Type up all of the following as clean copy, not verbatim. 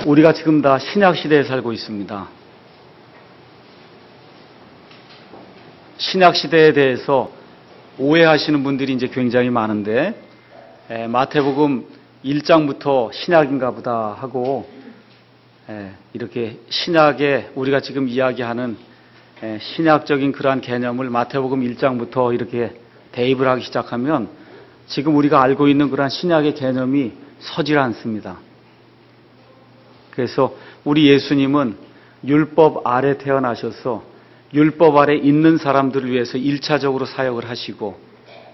우리가 지금 다 신약 시대에 살고 있습니다. 신약 시대에 대해서 오해하시는 분들이 이제 굉장히 많은데, 마태복음 1장부터 신약인가 보다 하고, 이렇게 신약에 우리가 지금 이야기하는 신약적인 그러한 개념을 마태복음 1장부터 이렇게 대입을 하기 시작하면 지금 우리가 알고 있는 그러한 신약의 개념이 서질 않습니다. 그래서 우리 예수님은 율법 아래 태어나셔서 율법 아래 있는 사람들을 위해서 1차적으로 사역을 하시고,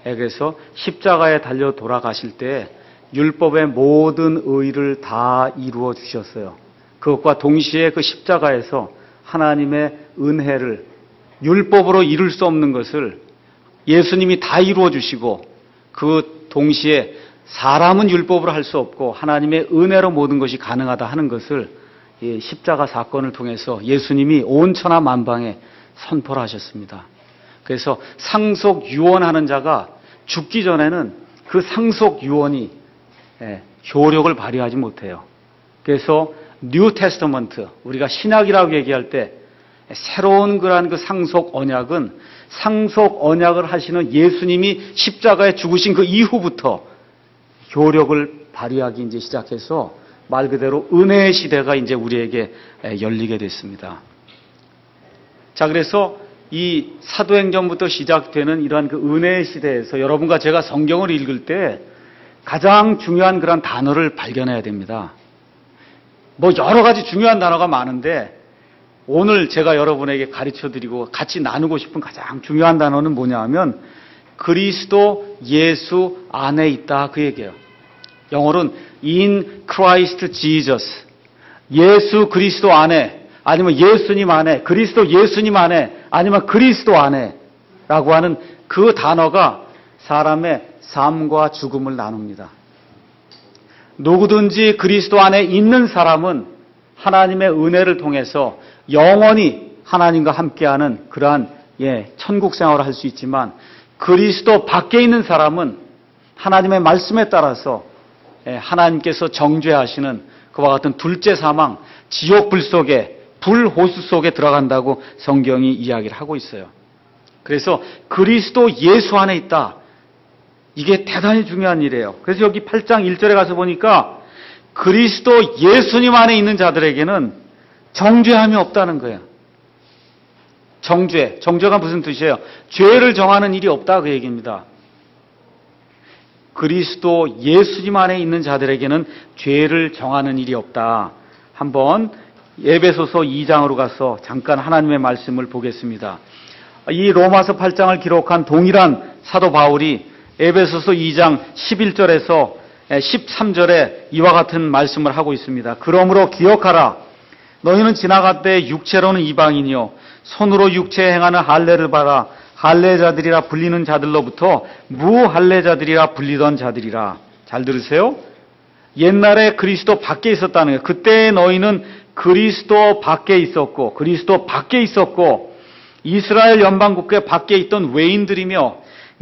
그래서 십자가에 달려 돌아가실 때 율법의 모든 의를 다 이루어 주셨어요. 그것과 동시에 그 십자가에서 하나님의 은혜를, 율법으로 이룰 수 없는 것을 예수님이 다 이루어 주시고, 그 동시에 사람은 율법으로 할 수 없고 하나님의 은혜로 모든 것이 가능하다 하는 것을 이 십자가 사건을 통해서 예수님이 온 천하 만방에 선포를 하셨습니다. 그래서 상속 유언하는 자가 죽기 전에는 그 상속 유언이 효력을 발휘하지 못해요. 그래서 뉴 테스터먼트, 우리가 신약이라고 얘기할 때 새로운 그러한 그 상속 언약은 상속 언약을 하시는 예수님이 십자가에 죽으신 그 이후부터 효력을 발휘하기 이제 시작해서 말 그대로 은혜의 시대가 이제 우리에게 열리게 됐습니다. 자, 그래서 이 사도행전부터 시작되는 이러한 그 은혜의 시대에서 여러분과 제가 성경을 읽을 때 가장 중요한 그런 단어를 발견해야 됩니다. 뭐 여러 가지 중요한 단어가 많은데 오늘 제가 여러분에게 가르쳐 드리고 같이 나누고 싶은 가장 중요한 단어는 뭐냐 하면 그리스도 예수 안에 있다, 그 얘기예요. 영어로는 in Christ Jesus, 예수 그리스도 안에, 아니면 예수님 안에, 그리스도 예수님 안에, 아니면 그리스도 안에 라고 하는 그 단어가 사람의 삶과 죽음을 나눕니다. 누구든지 그리스도 안에 있는 사람은 하나님의 은혜를 통해서 영원히 하나님과 함께하는 그러한 천국 생활을 할 수 있지만, 그리스도 밖에 있는 사람은 하나님의 말씀에 따라서 하나님께서 정죄하시는 그와 같은 둘째 사망, 지옥불 속에, 불호수 속에 들어간다고 성경이 이야기를 하고 있어요. 그래서 그리스도 예수 안에 있다, 이게 대단히 중요한 일이에요. 그래서 여기 8장 1절에 가서 보니까 그리스도 예수님 안에 있는 자들에게는 정죄함이 없다는 거예요. 정죄가 무슨 뜻이에요? 죄를 정하는 일이 없다, 그 얘기입니다. 그리스도 예수님 안에 있는 자들에게는 죄를 정하는 일이 없다. 한번 에베소서 2장으로 가서 잠깐 하나님의 말씀을 보겠습니다. 이 로마서 8장을 기록한 동일한 사도 바울이 에베소서 2장 11절에서 13절에 이와 같은 말씀을 하고 있습니다. 그러므로 기억하라. 너희는 지나갈 때 육체로는 이방인이요 손으로 육체에 행하는 할례를 봐라. 할례자들이라 불리는 자들로부터 무할례자들이라 불리던 자들이라. 잘 들으세요. 옛날에 그리스도 밖에 있었다는 거예요. 그때 너희는 그리스도 밖에 있었고, 이스라엘 연방국가 밖에 있던 외인들이며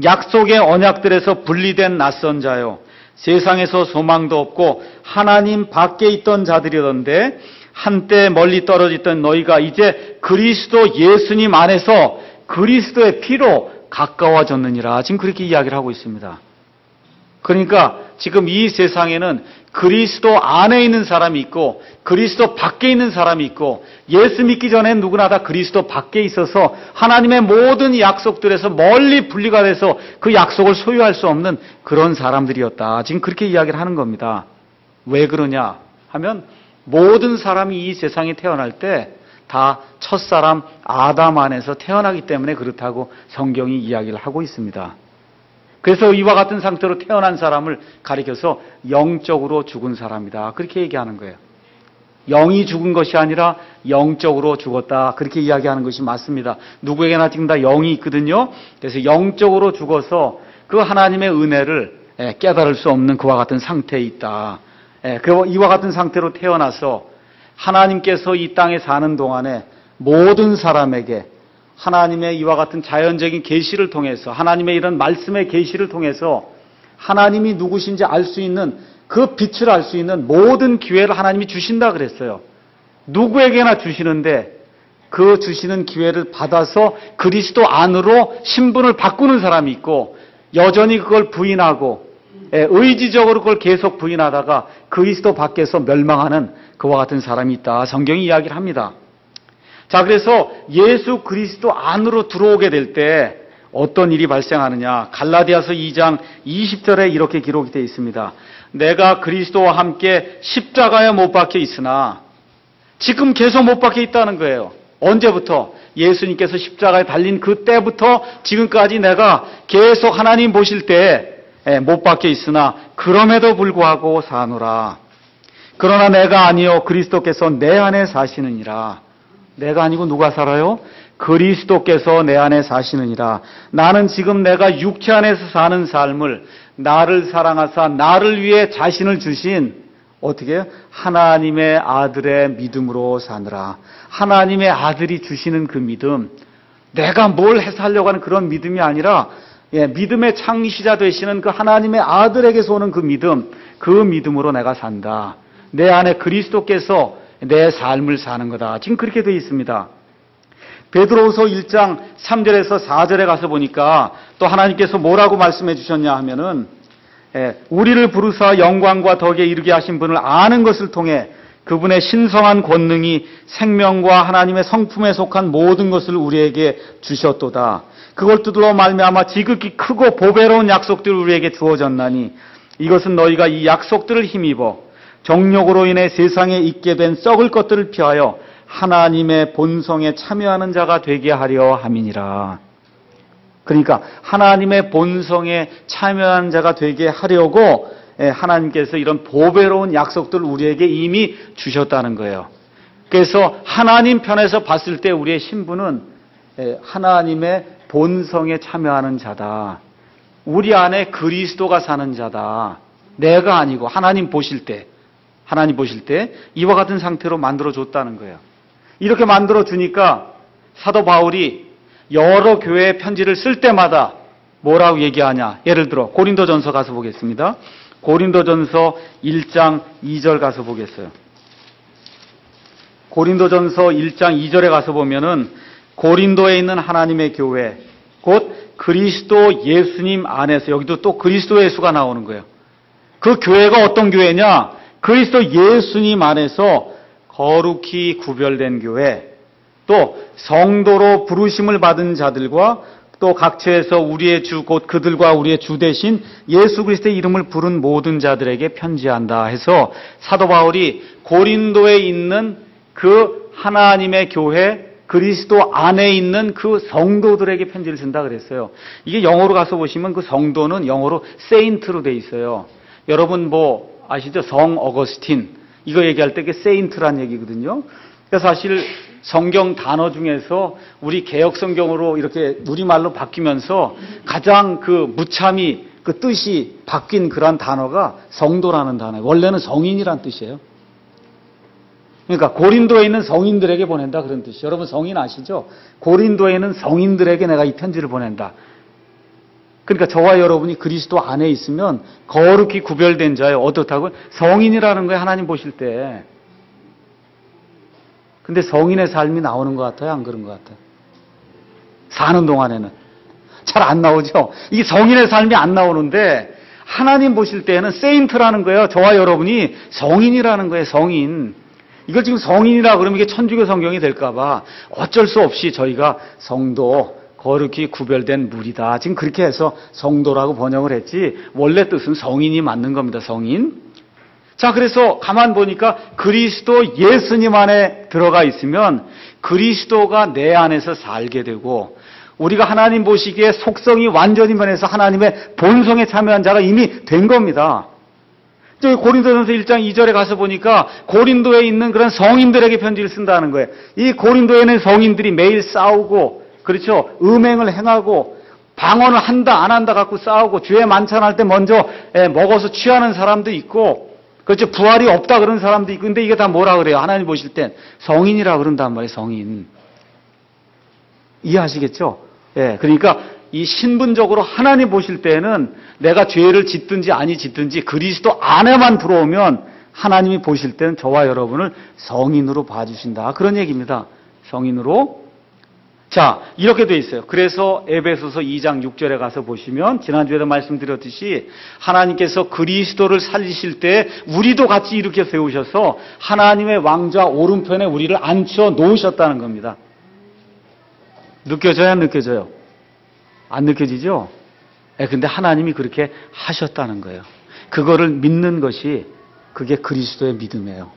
약속의 언약들에서 분리된 낯선 자요, 세상에서 소망도 없고 하나님 밖에 있던 자들이던데, 한때 멀리 떨어져 있던 너희가 이제 그리스도 예수님 안에서 그리스도의 피로 가까워졌느니라. 지금 그렇게 이야기를 하고 있습니다. 그러니까 지금 이 세상에는 그리스도 안에 있는 사람이 있고 그리스도 밖에 있는 사람이 있고, 예수 믿기 전에 누구나 다 그리스도 밖에 있어서 하나님의 모든 약속들에서 멀리 분리가 돼서 그 약속을 소유할 수 없는 그런 사람들이었다. 지금 그렇게 이야기를 하는 겁니다. 왜 그러냐 하면 모든 사람이 이 세상에 태어날 때 다 첫사람 아담 안에서 태어나기 때문에 그렇다고 성경이 이야기를 하고 있습니다. 그래서 이와 같은 상태로 태어난 사람을 가리켜서 영적으로 죽은 사람이다, 그렇게 얘기하는 거예요. 영이 죽은 것이 아니라 영적으로 죽었다, 그렇게 이야기하는 것이 맞습니다. 누구에게나 지금 다 영이 있거든요. 그래서 영적으로 죽어서 그 하나님의 은혜를 깨달을 수 없는 그와 같은 상태에 있다. 이와 같은 상태로 태어나서 하나님께서 이 땅에 사는 동안에 모든 사람에게 하나님의 이와 같은 자연적인 계시를 통해서, 하나님의 이런 말씀의 계시를 통해서 하나님이 누구신지 알 수 있는 그 빛을 알 수 있는 모든 기회를 하나님이 주신다 그랬어요. 누구에게나 주시는데 그 주시는 기회를 받아서 그리스도 안으로 신분을 바꾸는 사람이 있고, 여전히 그걸 부인하고 의지적으로 그걸 계속 부인하다가 그리스도 밖에서 멸망하는 그와 같은 사람이 있다. 성경이 이야기를 합니다. 자, 그래서 예수 그리스도 안으로 들어오게 될 때 어떤 일이 발생하느냐. 갈라디아서 2장 20절에 이렇게 기록이 되어 있습니다. 내가 그리스도와 함께 십자가에 못 박혀 있으나, 지금 계속 못 박혀 있다는 거예요. 언제부터? 예수님께서 십자가에 달린 그때부터 지금까지 내가 계속 하나님 보실 때 못 박혀 있으나 그럼에도 불구하고 사노라. 그러나 내가 아니요 그리스도께서 내 안에 사시느니라. 내가 아니고 누가 살아요? 그리스도께서 내 안에 사시느니라. 나는 지금 내가 육체 안에서 사는 삶을 나를 사랑하사 나를 위해 자신을 주신, 어떻게 해요? 하나님의 아들의 믿음으로 사느라. 하나님의 아들이 주시는 그 믿음, 내가 뭘 해서 하려고 하는 그런 믿음이 아니라 믿음의 창시자 되시는 그 하나님의 아들에게서 오는 그 믿음, 그 믿음으로 내가 산다. 내 안에 그리스도께서 내 삶을 사는 거다. 지금 그렇게 되어 있습니다. 베드로후서 1장 3절에서 4절에 가서 보니까 또 하나님께서 뭐라고 말씀해 주셨냐 하면은, 우리를 부르사 영광과 덕에 이르게 하신 분을 아는 것을 통해 그분의 신성한 권능이 생명과 하나님의 성품에 속한 모든 것을 우리에게 주셨도다. 그걸 두드러 말미암아 지극히 크고 보배로운 약속들을 우리에게 주어졌나니 이것은 너희가 이 약속들을 힘입어 정욕으로 인해 세상에 있게 된 썩을 것들을 피하여 하나님의 본성에 참여하는 자가 되게 하려 함이니라. 그러니까 하나님의 본성에 참여하는 자가 되게 하려고 하나님께서 이런 보배로운 약속들을 우리에게 이미 주셨다는 거예요. 그래서 하나님 편에서 봤을 때 우리의 신분은 하나님의 본성에 참여하는 자다. 우리 안에 그리스도가 사는 자다. 내가 아니고 하나님 보실 때 이와 같은 상태로 만들어줬다는 거예요. 이렇게 만들어주니까 사도 바울이 여러 교회의 편지를 쓸 때마다 뭐라고 얘기하냐. 예를 들어 고린도전서 가서 보겠습니다. 고린도전서 1장 2절 가서 보겠어요. 고린도전서 1장 2절에 가서 보면은 고린도에 있는 하나님의 교회, 곧 그리스도 예수님 안에서, 여기도 또 그리스도 예수가 나오는 거예요. 그 교회가 어떤 교회냐? 그리스도 예수님 안에서 거룩히 구별된 교회, 또 성도로 부르심을 받은 자들과 또 각처에서 우리의 주, 곧 그들과 우리의 주 대신 예수 그리스도의 이름을 부른 모든 자들에게 편지한다 해서 사도 바울이 고린도에 있는 그 하나님의 교회, 그리스도 안에 있는 그 성도들에게 편지를 쓴다 그랬어요. 이게 영어로 가서 보시면 그 성도는 영어로 세인트로 돼 있어요. 여러분 뭐 아시죠? 성 어거스틴. 이거 얘기할 때 그게 세인트란 얘기거든요. 그래서 사실 성경 단어 중에서 우리 개역 성경으로 이렇게 우리말로 바뀌면서 가장 그 무참히 그 뜻이 바뀐 그런 단어가 성도라는 단어예요. 원래는 성인이란 뜻이에요. 그러니까 고린도에 있는 성인들에게 보낸다 그런 뜻이에요. 여러분 성인 아시죠? 고린도에 있는 성인들에게 내가 이 편지를 보낸다. 그러니까 저와 여러분이 그리스도 안에 있으면 거룩히 구별된 자예요. 어떻다고요? 성인이라는 거예요. 하나님 보실 때. 근데 성인의 삶이 나오는 것 같아요? 안 그런 것 같아요? 사는 동안에는 잘 안 나오죠? 이게 성인의 삶이 안 나오는데 하나님 보실 때에는 세인트라는 거예요. 저와 여러분이 성인이라는 거예요. 성인. 이걸 지금 성인이라 그러면 이게 천주교 성경이 될까 봐 어쩔 수 없이 저희가 성도, 거룩히 구별된 무리다. 지금 그렇게 해서 성도라고 번역을 했지 원래 뜻은 성인이 맞는 겁니다. 성인. 자, 그래서 가만 보니까 그리스도 예수님 안에 들어가 있으면 그리스도가 내 안에서 살게 되고 우리가 하나님 보시기에 속성이 완전히 변해서 하나님의 본성에 참여한 자가 이미 된 겁니다. 저기 고린도전서 1장 2절에 가서 보니까 고린도에 있는 그런 성인들에게 편지를 쓴다는 거예요. 이 고린도에 있는 성인들이 매일 싸우고, 그렇죠? 음행을 행하고 방언을 한다 안 한다 갖고 싸우고 주에 만찬할 때 먼저 먹어서 취하는 사람도 있고, 그렇죠? 부활이 없다 그런 사람도 있고. 근데 이게 다 뭐라 그래요? 하나님 보실 땐 성인이라 그런단 말이에요. 성인. 이해하시겠죠? 예, 그러니까 이 신분적으로 하나님 보실 때에는 내가 죄를 짓든지 아니 짓든지 그리스도 안에만 들어오면 하나님이 보실 때는 저와 여러분을 성인으로 봐주신다. 그런 얘기입니다. 성인으로. 자, 이렇게 돼 있어요. 그래서 에베소서 2장 6절에 가서 보시면 지난주에도 말씀드렸듯이 하나님께서 그리스도를 살리실 때 우리도 같이 일으켜 세우셔서 하나님의 왕좌 오른편에 우리를 앉혀 놓으셨다는 겁니다. 느껴져요? 안 느껴져요? 안 느껴지죠? 근데 하나님이 그렇게 하셨다는 거예요. 그거를 믿는 것이 그게 그리스도의 믿음이에요.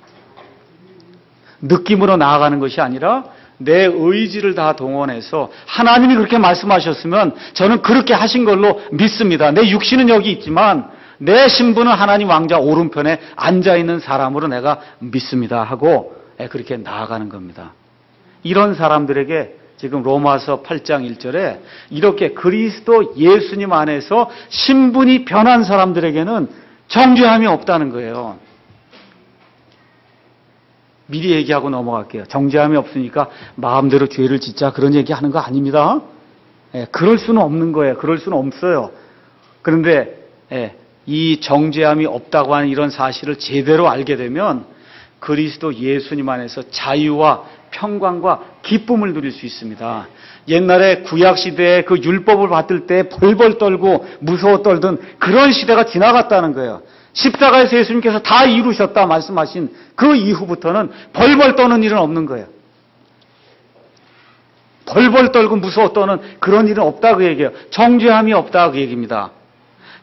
느낌으로 나아가는 것이 아니라 내 의지를 다 동원해서 하나님이 그렇게 말씀하셨으면 저는 그렇게 하신 걸로 믿습니다. 내 육신은 여기 있지만 내 신분은 하나님 왕자 오른편에 앉아있는 사람으로 내가 믿습니다 하고 그렇게 나아가는 겁니다. 이런 사람들에게 지금 로마서 8장 1절에 이렇게 그리스도 예수님 안에서 신분이 변한 사람들에게는 정죄함이 없다는 거예요. 미리 얘기하고 넘어갈게요. 정죄함이 없으니까 마음대로 죄를 짓자 그런 얘기하는 거 아닙니다. 그럴 수는 없는 거예요. 그럴 수는 없어요. 그런데 이 정죄함이 없다고 하는 이런 사실을 제대로 알게 되면 그리스도 예수님 안에서 자유와 평강과 기쁨을 누릴 수 있습니다. 옛날에 구약시대에 그 율법을 받을 때 벌벌 떨고 무서워 떨던 그런 시대가 지나갔다는 거예요. 십자가에서 예수님께서 다 이루셨다 말씀하신 그 이후부터는 벌벌 떠는 일은 없는 거예요. 벌벌 떨고 무서워 떠는 그런 일은 없다 그 얘기예요. 정죄함이 없다 그 얘기입니다.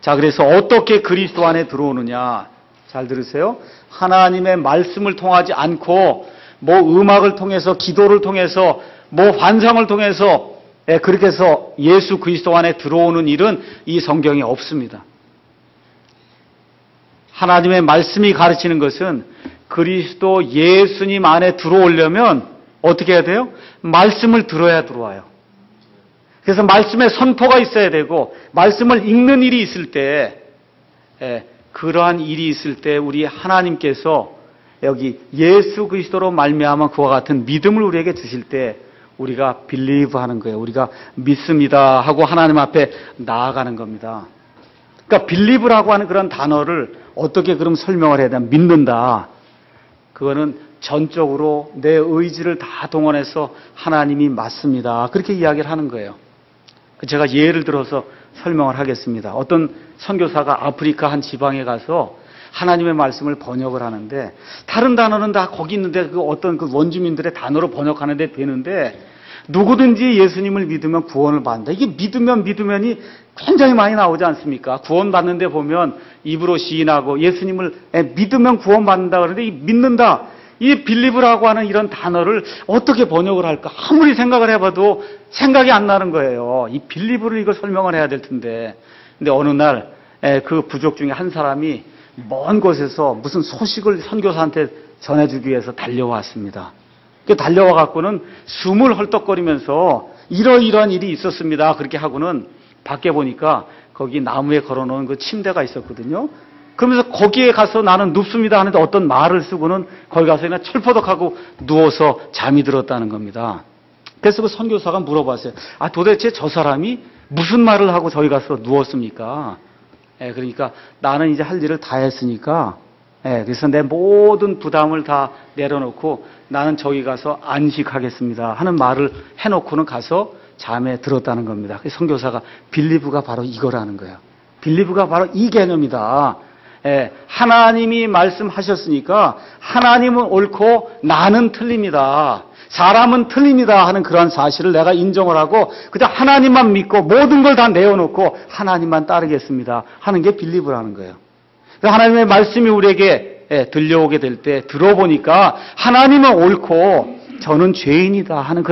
자, 그래서 어떻게 그리스도 안에 들어오느냐. 잘 들으세요. 하나님의 말씀을 통하지 않고 뭐 음악을 통해서 기도를 통해서 뭐 환상을 통해서 그렇게 해서 예수 그리스도 안에 들어오는 일은 이 성경에 없습니다. 하나님의 말씀이 가르치는 것은 그리스도 예수님 안에 들어오려면 어떻게 해야 돼요? 말씀을 들어야 들어와요. 그래서 말씀에 선포가 있어야 되고 말씀을 읽는 일이 있을 때 그러한 일이 있을 때 우리 하나님께서 여기 예수 그리스도로 말미암아 그와 같은 믿음을 우리에게 주실 때 우리가 believe 하는 거예요. 우리가 믿습니다 하고 하나님 앞에 나아가는 겁니다. 그러니까 believe라고 하는 그런 단어를 어떻게 그럼 설명을 해야 되나? 믿는다. 그거는 전적으로 내 의지를 다 동원해서 하나님이 맞습니다. 그렇게 이야기를 하는 거예요. 제가 예를 들어서 설명을 하겠습니다. 어떤 선교사가 아프리카 한 지방에 가서 하나님의 말씀을 번역을 하는데 다른 단어는 다 거기 있는데 그 어떤 그 원주민들의 단어로 번역하는데 되는데 누구든지 예수님을 믿으면 구원을 받는다. 이게 믿으면이 굉장히 많이 나오지 않습니까? 구원 받는데 보면 입으로 시인하고 예수님을 믿으면 구원 받는다 그러는데 이 믿는다. 이 빌리브라고 하는 이런 단어를 어떻게 번역을 할까? 아무리 생각을 해봐도 생각이 안 나는 거예요. 이 빌리브를 이걸 설명을 해야 될 텐데. 근데 어느 날 그 부족 중에 한 사람이 먼 곳에서 무슨 소식을 선교사한테 전해주기 위해서 달려왔습니다. 달려와 갖고는 숨을 헐떡거리면서 이러이러한 일이 있었습니다. 그렇게 하고는 밖에 보니까 거기 나무에 걸어놓은 그 침대가 있었거든요. 그러면서 거기에 가서 나는 눕습니다 하는데 어떤 말을 쓰고는 거기 가서 그냥 철퍼덕하고 누워서 잠이 들었다는 겁니다. 그래서 그 선교사가 물어봤어요. 도대체 저 사람이 무슨 말을 하고 저기 가서 누웠습니까? 그러니까 나는 이제 할 일을 다 했으니까 그래서 내 모든 부담을 다 내려놓고 나는 저기 가서 안식하겠습니다 하는 말을 해놓고는 가서 잠에 들었다는 겁니다. 선교사가 빌리브가 바로 이거라는 거예요. 빌리브가 바로 이 개념이다. 하나님이 말씀하셨으니까 하나님은 옳고 나는 틀립니다. 사람은 틀립니다 하는 그런 사실을 내가 인정을 하고 그냥 하나님만 믿고 모든 걸 다 내어놓고 하나님만 따르겠습니다 하는 게 빌리브라는 거예요. 하나님의 말씀이 우리에게 들려오게 될 때 들어보니까 하나님은 옳고 저는 죄인이다 하는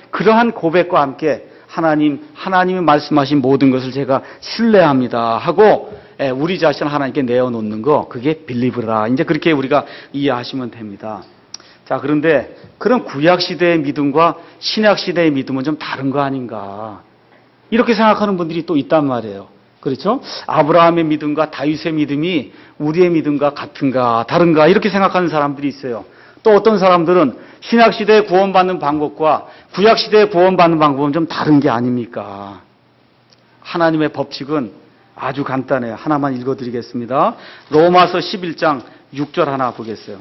그러한 고백과 함께 하나님이 말씀하신 모든 것을 제가 신뢰합니다 하고 우리 자신을 하나님께 내어놓는 거 그게 빌리브라. 이제 그렇게 우리가 이해하시면 됩니다. 자, 그런데 그런 구약시대의 믿음과 신약시대의 믿음은 좀 다른 거 아닌가. 이렇게 생각하는 분들이 또 있단 말이에요. 그렇죠? 아브라함의 믿음과 다윗의 믿음이 우리의 믿음과 같은가 다른가 이렇게 생각하는 사람들이 있어요. 또 어떤 사람들은 신약시대에 구원받는 방법과 구약시대에 구원받는 방법은 좀 다른 게 아닙니까? 하나님의 법칙은 아주 간단해요. 하나만 읽어드리겠습니다. 로마서 11장 6절 하나 보겠어요.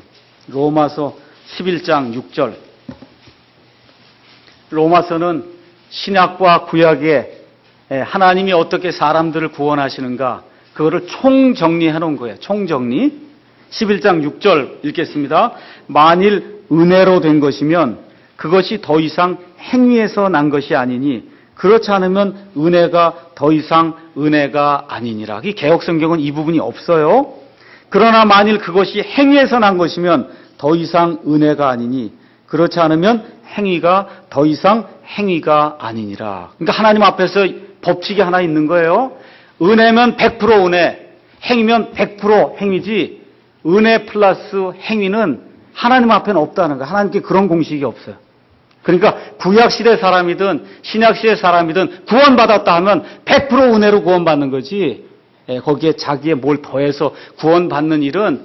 로마서 11장 6절. 로마서는 신약과 구약에 하나님이 어떻게 사람들을 구원하시는가 그거를 총정리해 놓은 거예요. 총정리. 11장 6절 읽겠습니다. 만일 은혜로 된 것이면 그것이 더 이상 행위에서 난 것이 아니니 그렇지 않으면 은혜가 더 이상 은혜가 아니니라. 이 개역성경은 이 부분이 없어요. 그러나 만일 그것이 행위에서 난 것이면 더 이상 은혜가 아니니 그렇지 않으면 행위가 더 이상 행위가 아니니라. 그러니까 하나님 앞에서 법칙이 하나 있는 거예요. 은혜면 100% 은혜, 행위면 100% 행위지 은혜 플러스 행위는 하나님 앞에는 없다는 거예요. 하나님께 그런 공식이 없어요. 그러니까 구약시대 사람이든 신약시대 사람이든 구원받았다 하면 100% 은혜로 구원받는 거지 거기에 자기의 뭘 더해서 구원받는 일은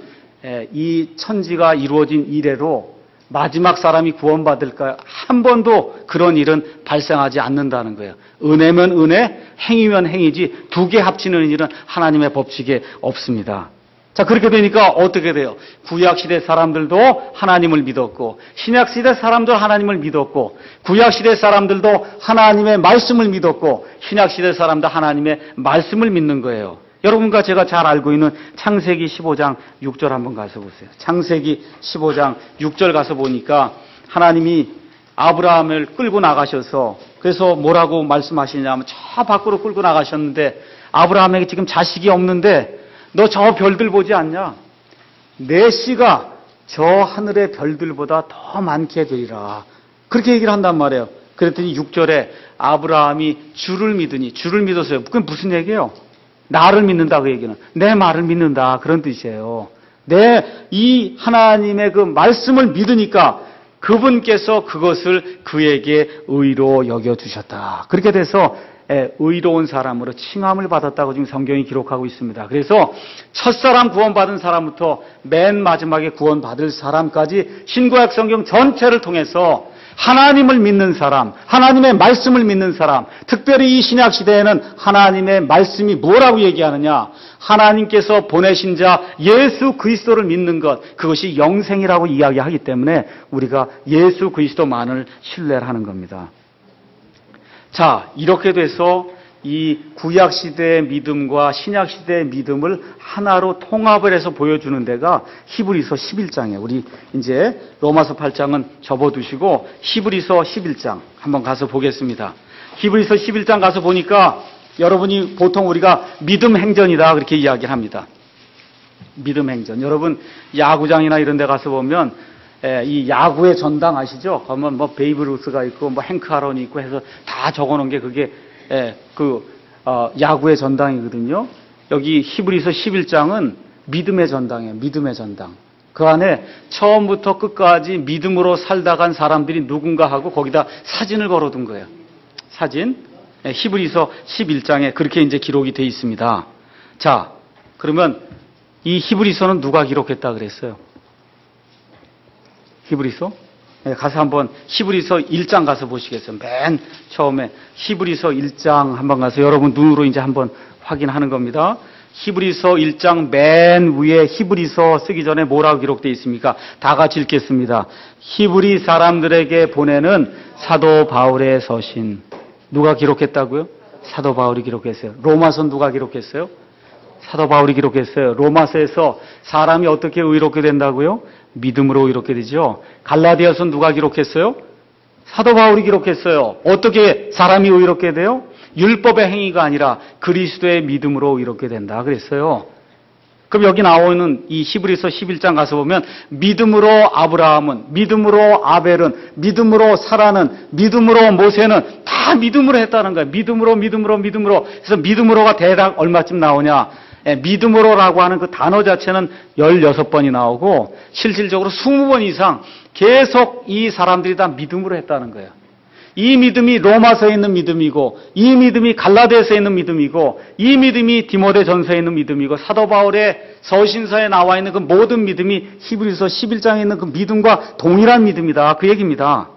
이 천지가 이루어진 이래로 마지막 사람이 구원받을까 한 번도 그런 일은 발생하지 않는다는 거예요. 은혜면 은혜, 행위면 행위지 두 개 합치는 일은 하나님의 법칙에 없습니다. 자, 그렇게 되니까 어떻게 돼요? 구약시대 사람들도 하나님을 믿었고 신약시대 사람도 하나님을 믿었고 구약시대 사람들도 하나님의 말씀을 믿었고 신약시대 사람도 하나님의 말씀을 믿는 거예요. 여러분과 제가 잘 알고 있는 창세기 15장 6절 한번 가서 보세요. 창세기 15장 6절 가서 보니까 하나님이 아브라함을 끌고 나가셔서 그래서 뭐라고 말씀하시냐면 저 밖으로 끌고 나가셨는데 아브라함에게 지금 자식이 없는데 너 저 별들 보지 않냐? 내 씨가 저 하늘의 별들보다 더 많게 되리라. 그렇게 얘기를 한단 말이에요. 그랬더니 6절에 아브라함이 주를 믿으니 주를 믿었어요. 그건 무슨 얘기예요? 나를 믿는다 그 얘기는. 내 말을 믿는다 그런 뜻이에요. 이 하나님의 그 말씀을 믿으니까 그분께서 그것을 그에게 의로 여겨주셨다. 그렇게 돼서 의로운 사람으로 칭함을 받았다고 지금 성경이 기록하고 있습니다. 그래서 첫사람 구원받은 사람부터 맨 마지막에 구원받을 사람까지 신구약 성경 전체를 통해서 하나님을 믿는 사람, 하나님의 말씀을 믿는 사람, 특별히 이 신약 시대에는 하나님의 말씀이 뭐라고 얘기하느냐? 하나님께서 보내신 자 예수 그리스도를 믿는 것, 그것이 영생이라고 이야기하기 때문에 우리가 예수 그리스도만을 신뢰를 하는 겁니다. 자, 이렇게 돼서 이 구약 시대의 믿음과 신약 시대의 믿음을 하나로 통합을 해서 보여주는 데가 히브리서 11장이에요. 우리 이제 로마서 8장은 접어두시고 히브리서 11장 한번 가서 보겠습니다. 히브리서 11장 가서 보니까 여러분이 보통 우리가 믿음 행전이다 그렇게 이야기를 합니다. 믿음 행전. 여러분 야구장이나 이런 데 가서 보면 이 야구의 전당 아시죠? 가면 뭐 베이브 루스가 있고 뭐 행크 아론이 있고 해서 다 적어놓은 게 그게 야구의 전당이거든요. 여기 히브리서 11장은 믿음의 전당이에요. 믿음의 전당. 그 안에 처음부터 끝까지 믿음으로 살다 간 사람들이 누군가 하고 거기다 사진을 걸어둔 거예요. 사진. 히브리서 11장에 그렇게 이제 기록이 돼 있습니다. 자, 그러면 이 히브리서는 누가 기록했다 그랬어요? 히브리서? 가서 한번 히브리서 1장 가서 보시겠어요? 맨 처음에 히브리서 1장 한번 가서 여러분 눈으로 이제 한번 확인하는 겁니다. 히브리서 1장 맨 위에 히브리서 쓰기 전에 뭐라고 기록되어 있습니까? 다 같이 읽겠습니다. 히브리 사람들에게 보내는 사도 바울의 서신. 누가 기록했다고요? 사도 바울이 기록했어요. 로마서는 누가 기록했어요? 사도 바울이 기록했어요. 로마서에서 사람이 어떻게 의롭게 된다고요? 믿음으로 의롭게 되죠. 갈라디아서는 누가 기록했어요? 사도 바울이 기록했어요. 어떻게 사람이 의롭게 돼요? 율법의 행위가 아니라 그리스도의 믿음으로 의롭게 된다 그랬어요. 그럼 여기 나오는 이 히브리서 11장 가서 보면 믿음으로 아브라함은, 믿음으로 아벨은, 믿음으로 사라는, 믿음으로 모세는 다 믿음으로 했다는 거예요. 믿음으로. 그래서 믿음으로가 대략 얼마쯤 나오냐? 믿음으로라고 하는 그 단어 자체는 16번이 나오고 실질적으로 20번 이상 계속 이 사람들이 다 믿음으로 했다는 거예요. 이 믿음이 로마서에 있는 믿음이고 이 믿음이 갈라디아서에 있는 믿음이고 이 믿음이 디모데전서에 있는 믿음이고 사도 바울의 서신서에 나와 있는 그 모든 믿음이 히브리서 11장에 있는 그 믿음과 동일한 믿음이다. 그 얘기입니다.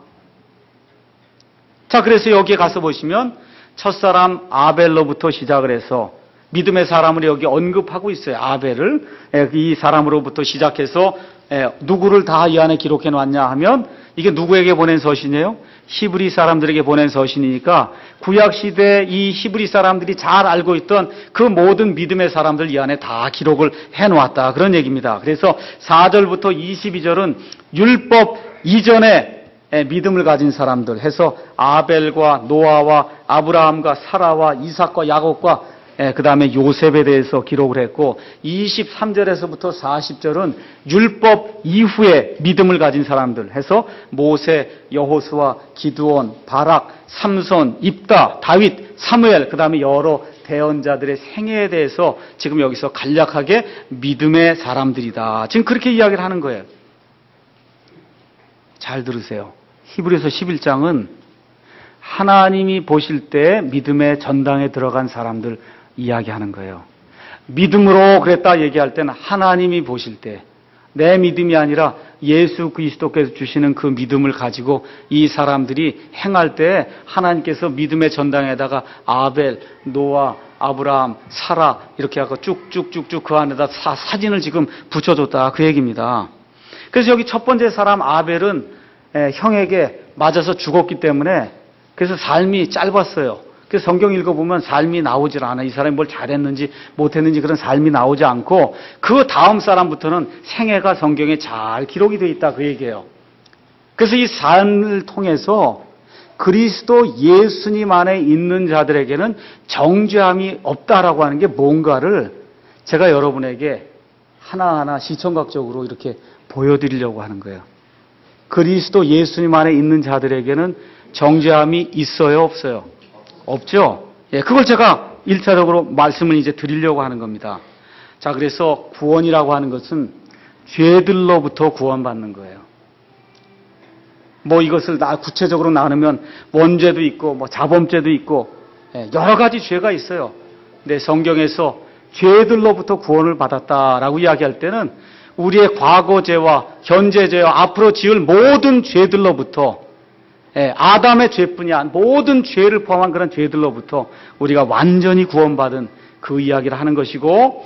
자, 그래서 여기에 가서 보시면 첫사람 아벨로부터 시작을 해서 믿음의 사람을 여기 언급하고 있어요. 아벨을. 이 사람으로부터 시작해서 누구를 다 이 안에 기록해 놨냐 하면 이게 누구에게 보낸 서신이에요? 히브리 사람들에게 보낸 서신이니까 구약시대 이 히브리 사람들이 잘 알고 있던 그 모든 믿음의 사람들 이 안에 다 기록을 해놓았다. 그런 얘기입니다. 그래서 4절부터 22절은 율법 이전에 믿음을 가진 사람들 해서 아벨과 노아와 아브라함과 사라와 이삭과 야곱과 그 다음에 요셉에 대해서 기록을 했고 23절에서부터 40절은 율법 이후에 믿음을 가진 사람들 해서 모세, 여호수아, 기드온, 바락, 삼손, 입다, 다윗, 사무엘 그 다음에 여러 대언자들의 생애에 대해서 지금 여기서 간략하게 믿음의 사람들이다. 지금 그렇게 이야기를 하는 거예요. 잘 들으세요. 히브리서 11장은 하나님이 보실 때 믿음의 전당에 들어간 사람들 이야기하는 거예요. 믿음으로 그랬다 얘기할 때는 하나님이 보실 때 내 믿음이 아니라 예수 그리스도께서 주시는 그 믿음을 가지고 이 사람들이 행할 때 하나님께서 믿음의 전당에다가 아벨, 노아, 아브라함, 사라 이렇게 하고 쭉쭉쭉쭉 그 안에다 사진을 지금 붙여줬다 그 얘기입니다. 그래서 여기 첫 번째 사람 아벨은 형에게 맞아서 죽었기 때문에 그래서 삶이 짧았어요. 그래서 성경 읽어보면 삶이 나오질 않아. 이 사람이 뭘 잘했는지 못했는지 그런 삶이 나오지 않고 그 다음 사람부터는 생애가 성경에 잘 기록이 되어 있다 그 얘기예요. 그래서 이 삶을 통해서 그리스도 예수님 안에 있는 자들에게는 정죄함이 없다라고 하는 게 뭔가를 제가 여러분에게 하나하나 시청각적으로 이렇게 보여드리려고 하는 거예요. 그리스도 예수님 안에 있는 자들에게는 정죄함이 있어요, 없어요? 없죠? 예, 그걸 제가 1차적으로 말씀을 이제 드리려고 하는 겁니다. 자, 그래서 구원이라고 하는 것은 죄들로부터 구원받는 거예요. 뭐 이것을 구체적으로 나누면 원죄도 있고, 뭐 자범죄도 있고, 여러 가지 죄가 있어요. 근데 성경에서 죄들로부터 구원을 받았다라고 이야기할 때는 우리의 과거 죄와 현재 죄와 앞으로 지을 모든 죄들로부터 아담의 죄뿐이 아니라 모든 죄를 포함한 그런 죄들로부터 우리가 완전히 구원받은 그 이야기를 하는 것이고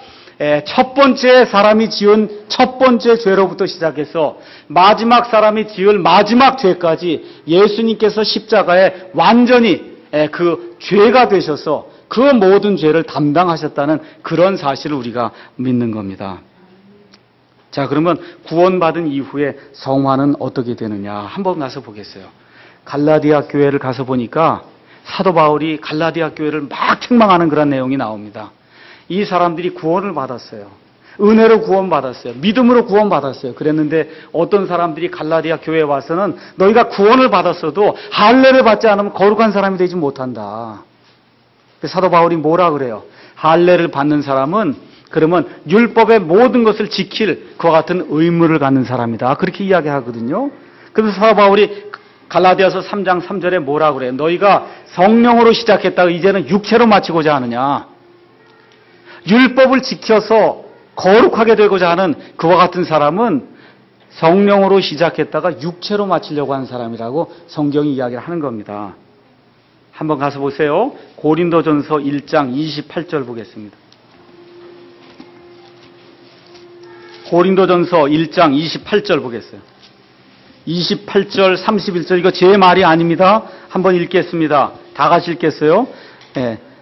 첫 번째 사람이 지은 첫 번째 죄로부터 시작해서 마지막 사람이 지을 마지막 죄까지 예수님께서 십자가에 완전히 그 죄가 되셔서 그 모든 죄를 담당하셨다는 그런 사실을 우리가 믿는 겁니다. 자, 그러면 구원받은 이후에 성화는 어떻게 되느냐 한번 가서 보겠어요. 갈라디아 교회를 가서 보니까 사도 바울이 갈라디아 교회를 막 책망하는 그런 내용이 나옵니다. 이 사람들이 구원을 받았어요. 은혜로 구원받았어요. 믿음으로 구원받았어요. 그랬는데 어떤 사람들이 갈라디아 교회에 와서는 너희가 구원을 받았어도 할례를 받지 않으면 거룩한 사람이 되지 못한다. 사도 바울이 뭐라 그래요? 할례를 받는 사람은 그러면 율법의 모든 것을 지킬 그와 같은 의무를 갖는 사람이다. 그렇게 이야기하거든요. 그래서 사도 바울이 갈라디아서 3장 3절에 뭐라 그래요? 너희가 성령으로 시작했다가 이제는 육체로 마치고자 하느냐. 율법을 지켜서 거룩하게 되고자 하는 그와 같은 사람은 성령으로 시작했다가 육체로 마치려고 하는 사람이라고 성경이 이야기를 하는 겁니다. 한번 가서 보세요. 고린도전서 1장 28절 보겠습니다. 고린도전서 1장 28절 보겠어요. 28절, 31절 이거 제 말이 아닙니다. 한번 읽겠습니다. 다 같이 읽겠어요.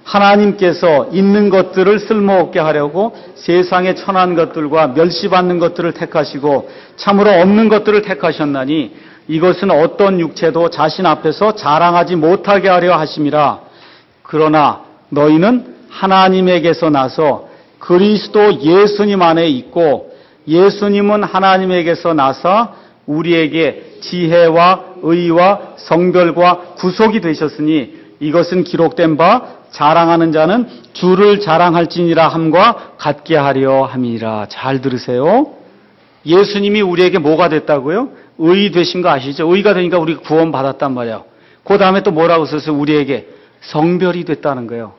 하나님께서 있는 것들을 쓸모없게 하려고 세상에 천한 것들과 멸시받는 것들을 택하시고 참으로 없는 것들을 택하셨나니 이것은 어떤 육체도 자신 앞에서 자랑하지 못하게 하려 하심이라. 그러나 너희는 하나님에게서 나서 그리스도 예수님 안에 있고 예수님은 하나님에게서 나서 우리에게 지혜와 의와 성별과 구속이 되셨으니 이것은 기록된 바 자랑하는 자는 주를 자랑할지니라 함과 같게 하려 함이라. 잘 들으세요. 예수님이 우리에게 뭐가 됐다고요? 의 되신 거 아시죠? 의가 되니까 우리가 구원받았단 말이에요. 그 다음에 또 뭐라고 써서 우리에게 성별이 됐다는 거예요.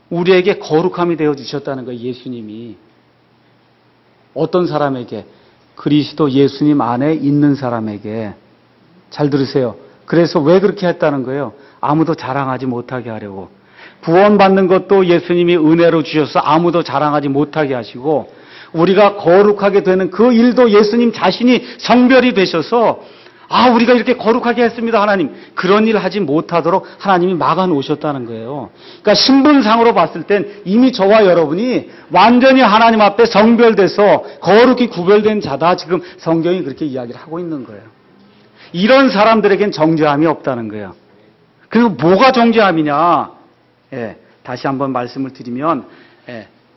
우리에게 거룩함이 되어주셨다는 거예요. 예수님이. 어떤 사람에게? 그리스도 예수님 안에 있는 사람에게. 잘 들으세요. 그래서 왜 그렇게 했다는 거예요? 아무도 자랑하지 못하게 하려고. 구원받는 것도 예수님이 은혜로 주셔서 아무도 자랑하지 못하게 하시고, 우리가 거룩하게 되는 그 일도 예수님 자신이 성별이 되셔서 우리가 이렇게 거룩하게 했습니다, 하나님. 그런 일 하지 못하도록 하나님이 막아놓으셨다는 거예요. 그러니까 신분상으로 봤을 땐 이미 저와 여러분이 완전히 하나님 앞에 성별돼서 거룩히 구별된 자다. 지금 성경이 그렇게 이야기를 하고 있는 거예요. 이런 사람들에겐 정죄함이 없다는 거예요. 그리고 뭐가 정죄함이냐? 다시 한번 말씀을 드리면,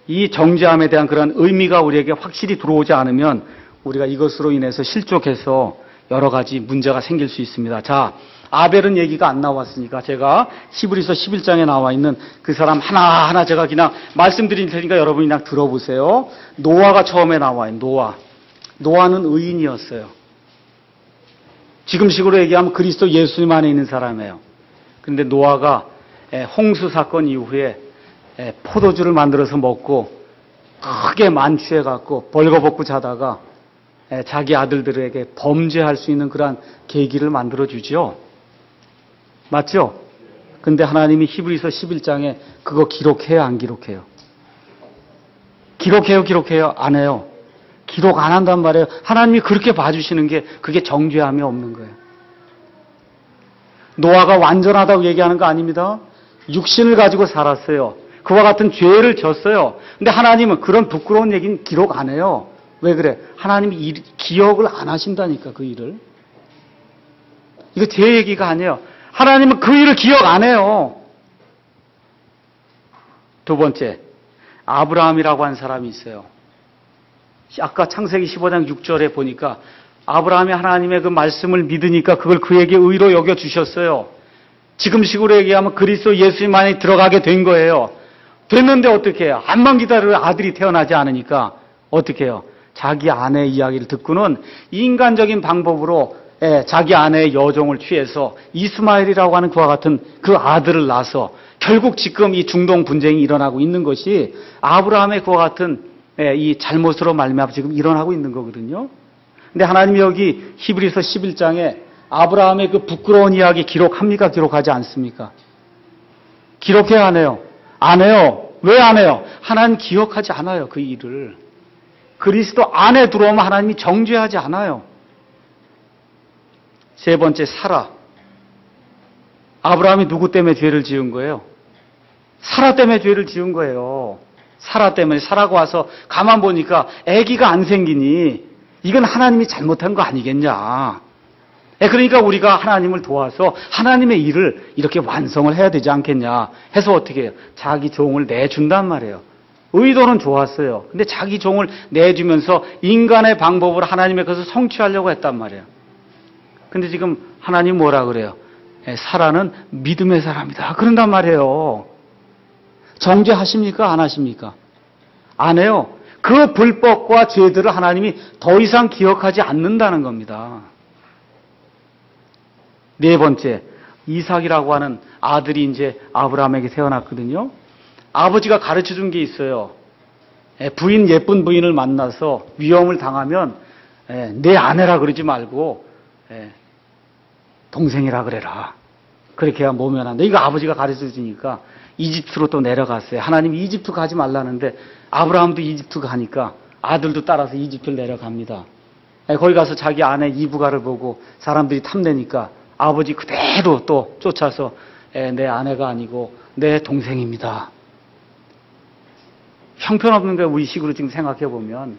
이 정죄함에 대한 그런 의미가 우리에게 확실히 들어오지 않으면 우리가 이것으로 인해서 실족해서 여러 가지 문제가 생길 수 있습니다. 자, 아벨은 얘기가 안 나왔으니까 제가 히브리서 11장에 나와 있는 그 사람 하나하나 제가 그냥 말씀드릴 테니까 여러분이 그냥 들어보세요. 노아가 처음에 나와요. 노아는 의인이었어요. 지금식으로 얘기하면 그리스도 예수님 안에 있는 사람이에요. 그런데 노아가 홍수 사건 이후에 포도주를 만들어서 먹고 크게 만취해갖고 벌거벗고 자다가 자기 아들들에게 범죄할 수 있는 그러한 계기를 만들어주죠. 맞죠? 근데 하나님이 히브리서 11장에 그거 기록해요, 안 기록해요? 기록해요? 안 해요? 기록 안 한단 말이에요. 하나님이 그렇게 봐주시는 게 그게 정죄함이 없는 거예요. 노아가 완전하다고 얘기하는 거 아닙니다. 육신을 가지고 살았어요. 그와 같은 죄를 졌어요. 근데 하나님은 그런 부끄러운 얘기는 기록 안 해요. 왜 그래? 하나님이 기억을 안 하신다니까, 그 일을. 이거 제 얘기가 아니에요. 하나님은 그 일을 기억 안 해요. 두 번째, 아브라함이라고 한 사람이 있어요. 아까 창세기 15장 6절에 보니까 아브라함이 하나님의 그 말씀을 믿으니까 그걸 그에게 의로 여겨주셨어요. 지금식으로 얘기하면 그리스도 예수님 안에 들어가게 된 거예요. 됐는데 어떻게 해요? 암만 기다려도 아들이 태어나지 않으니까 어떻게 해요? 자기 아내의 이야기를 듣고는 인간적인 방법으로 자기 아내의 여종을 취해서 이스마엘이라고 하는 그와 같은 그 아들을 낳아서 결국 지금 이 중동 분쟁이 일어나고 있는 것이 아브라함의 그와 같은 이 잘못으로 말미암아 지금 일어나고 있는 거거든요. 근데 하나님이 여기 히브리서 11장에 아브라함의 그 부끄러운 이야기 기록합니까? 기록하지 않습니까? 기록해야 안 해요? 안 해요. 왜 안 해요? 하나님 기억하지 않아요, 그 일을. 그리스도 안에 들어오면 하나님이 정죄하지 않아요. 세 번째, 사라. 아브라함이 누구 때문에 죄를 지은 거예요? 사라 때문에 죄를 지은 거예요. 사라 때문에. 사라가 와서 가만 보니까 아기가 안 생기니 이건 하나님이 잘못한 거 아니겠냐. 그러니까 우리가 하나님을 도와서 하나님의 일을 이렇게 완성을 해야 되지 않겠냐 해서 어떻게 해요? 자기 종을 내준단 말이에요. 의도는 좋았어요. 근데 자기 종을 내주면서 인간의 방법으로 하나님의 것을 성취하려고 했단 말이에요. 근데 지금 하나님 뭐라 그래요? 사라는 믿음의 사람이다. 그런단 말이에요. 정죄하십니까? 안 하십니까? 안 해요. 그 불법과 죄들을 하나님이 더 이상 기억하지 않는다는 겁니다. 네 번째, 이삭이라고 하는 아들이 이제 아브라함에게 태어났거든요. 아버지가 가르쳐 준 게 있어요. 예쁜 부인을 만나서 위험을 당하면 내 아내라 그러지 말고 동생이라 그래라. 그렇게 해야 모면한다. 이거 아버지가 가르쳐 주니까 이집트로 또 내려갔어요. 하나님이 이집트 가지 말라는데 아브라함도 이집트 가니까 아들도 따라서 이집트를 내려갑니다. 거기 가서 자기 아내 이브가를 보고 사람들이 탐내니까 아버지 그대로 또 쫓아서 내 아내가 아니고 내 동생입니다. 형편없는 거예요, 우리 식으로 지금 생각해 보면.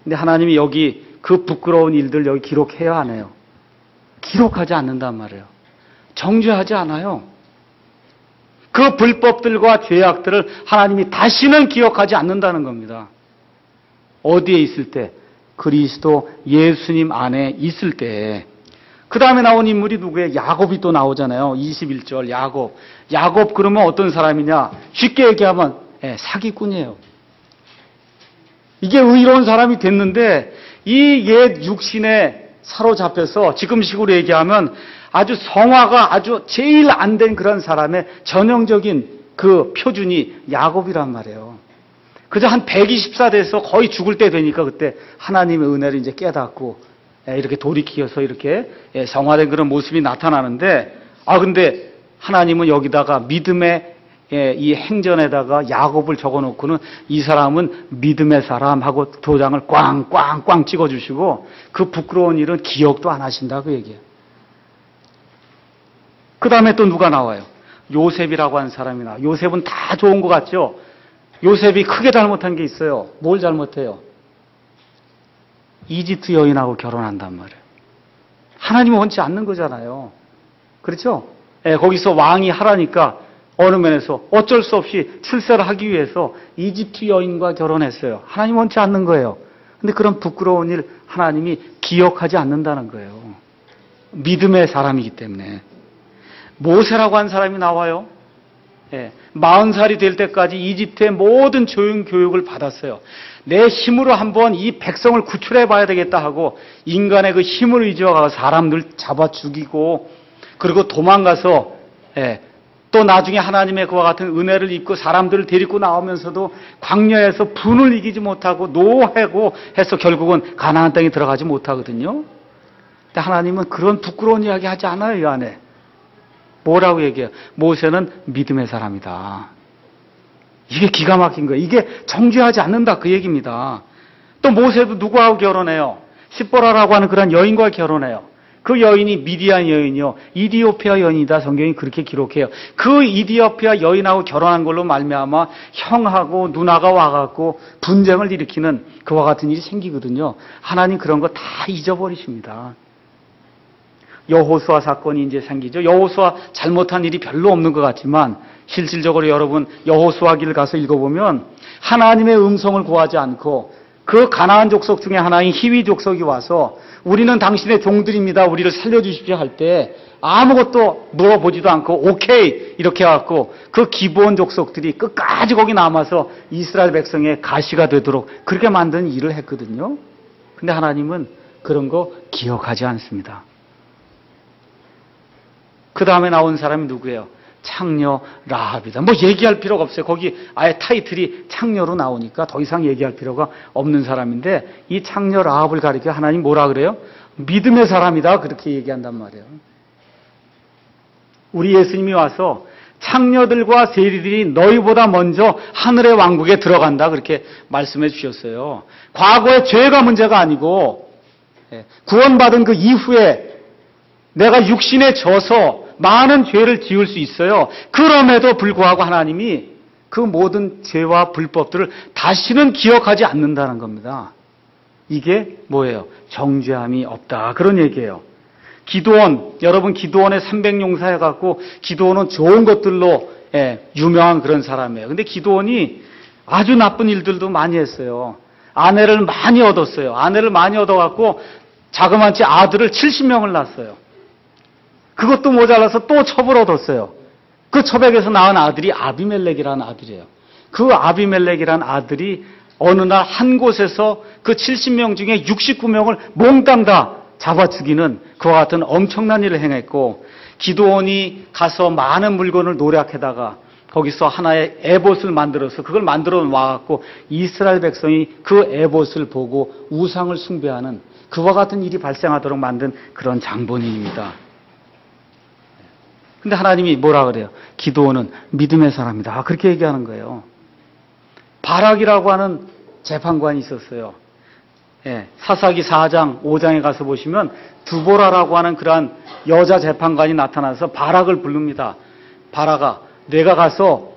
근데 하나님이 여기 그 부끄러운 일들 여기 기록해야 안 해요. 기록하지 않는단 말이에요. 정죄하지 않아요. 그 불법들과 죄악들을 하나님이 다시는 기억하지 않는다는 겁니다. 어디에 있을 때? 그리스도 예수님 안에 있을 때. 그 다음에 나온 인물이 누구예요? 야곱이 또 나오잖아요. 21절 야곱. 야곱 그러면 어떤 사람이냐? 쉽게 얘기하면 사기꾼이에요. 이게 의로운 사람이 됐는데 이 옛 육신에 사로잡혀서 지금식으로 얘기하면 아주 성화가 아주 제일 안 된 그런 사람의 전형적인 그 표준이 야곱이란 말이에요. 그저 한 124 돼서 거의 죽을 때 되니까 그때 하나님의 은혜를 이제 깨닫고 이렇게 돌이켜서 이렇게 성화된 그런 모습이 나타나는데 근데 하나님은 여기다가 믿음의 이 행전에다가 야곱을 적어놓고는 이 사람은 믿음의 사람하고 도장을 꽝꽝꽝 찍어주시고 그 부끄러운 일은 기억도 안 하신다 그 얘기예요. 그 다음에 또 누가 나와요? 요셉이라고 하는 사람이 나와요. 요셉은 다 좋은 것 같죠? 요셉이 크게 잘못한 게 있어요. 뭘 잘못해요? 이집트 여인하고 결혼한단 말이에요. 하나님은 원치 않는 거잖아요. 그렇죠? 거기서 왕이 하라니까 어느 면에서 어쩔 수 없이 출세를 하기 위해서 이집트 여인과 결혼했어요. 하나님 원치 않는 거예요. 근데 그런 부끄러운 일 하나님이 기억하지 않는다는 거예요. 믿음의 사람이기 때문에. 모세라고 한 사람이 나와요. 40살이 될 때까지 이집트의 모든 교육을 받았어요. 내 힘으로 한번 이 백성을 구출해 봐야 되겠다 하고 인간의 그 힘을 의지하고 사람들 잡아 죽이고 그리고 도망가서 또 나중에 하나님의 그와 같은 은혜를 입고 사람들을 데리고 나오면서도 광야에서 분을 이기지 못하고 노하고 해서 결국은 가나안 땅에 들어가지 못하거든요. 근데 하나님은 그런 부끄러운 이야기 하지 않아요. 이 안에. 뭐라고 얘기해요? 모세는 믿음의 사람이다. 이게 기가 막힌 거예요. 이게 정죄하지 않는다 그 얘기입니다. 또 모세도 누구하고 결혼해요? 십보라라고 하는 그런 여인과 결혼해요. 그 여인이 미디안 여인이요. 이디오피아 여인이다. 성경이 그렇게 기록해요. 그 이디오피아 여인하고 결혼한 걸로 말미암아 형하고 누나가 와갖고 분쟁을 일으키는 그와 같은 일이 생기거든요. 하나님 그런 거 다 잊어버리십니다. 여호수아 사건이 이제 생기죠. 여호수아 잘못한 일이 별로 없는 것 같지만 실질적으로 여러분 여호수아기를 가서 읽어보면 하나님의 음성을 구하지 않고 그 가나안 족속 중에 하나인 히위 족속이 와서 우리는 당신의 종들입니다. 우리를 살려주십시오 할 때 아무것도 물어보지도 않고 오케이 이렇게 해갖고 그 기브온 족속들이 끝까지 거기 남아서 이스라엘 백성의 가시가 되도록 그렇게 만든 일을 했거든요. 근데 하나님은 그런 거 기억하지 않습니다. 그 다음에 나온 사람이 누구예요? 창녀 라합이다. 뭐 얘기할 필요가 없어요. 거기 아예 타이틀이 창녀로 나오니까 더 이상 얘기할 필요가 없는 사람인데 이 창녀 라합을 가리켜 하나님 뭐라 그래요? 믿음의 사람이다. 그렇게 얘기한단 말이에요. 우리 예수님이 와서 창녀들과 세리들이 너희보다 먼저 하늘의 왕국에 들어간다. 그렇게 말씀해 주셨어요. 과거의 죄가 문제가 아니고 구원받은 그 이후에 내가 육신에 져서 많은 죄를 지을 수 있어요. 그럼에도 불구하고 하나님이 그 모든 죄와 불법들을 다시는 기억하지 않는다는 겁니다. 이게 뭐예요? 정죄함이 없다. 그런 얘기예요. 기드온, 여러분 기드온의 300용사 해갖고 기드온은 좋은 것들로 유명한 그런 사람이에요. 근데 기드온이 아주 나쁜 일들도 많이 했어요. 아내를 많이 얻었어요. 아내를 많이 얻어갖고 자그마치 아들을 70명을 낳았어요. 그것도 모자라서 또 첩을 얻었어요. 그 첩에게서 낳은 아들이 아비멜렉이라는 아들이에요. 그 아비멜렉이라는 아들이 어느 날 한 곳에서 그 70명 중에 69명을 몽땅 다 잡아 죽이는 그와 같은 엄청난 일을 행했고 기드온이 가서 많은 물건을 노력해다가 거기서 하나의 에봇을 만들어서 그걸 만들어 와갖고 이스라엘 백성이 그 에봇을 보고 우상을 숭배하는 그와 같은 일이 발생하도록 만든 그런 장본인입니다. 근데 하나님이 뭐라 그래요? 기드온은 믿음의 사람이다. 그렇게 얘기하는 거예요. 바락이라고 하는 재판관이 있었어요. 사사기 4장, 5장에 가서 보시면 두보라라고 하는 그러한 여자 재판관이 나타나서 바락을 부릅니다. 바락아, 내가 가서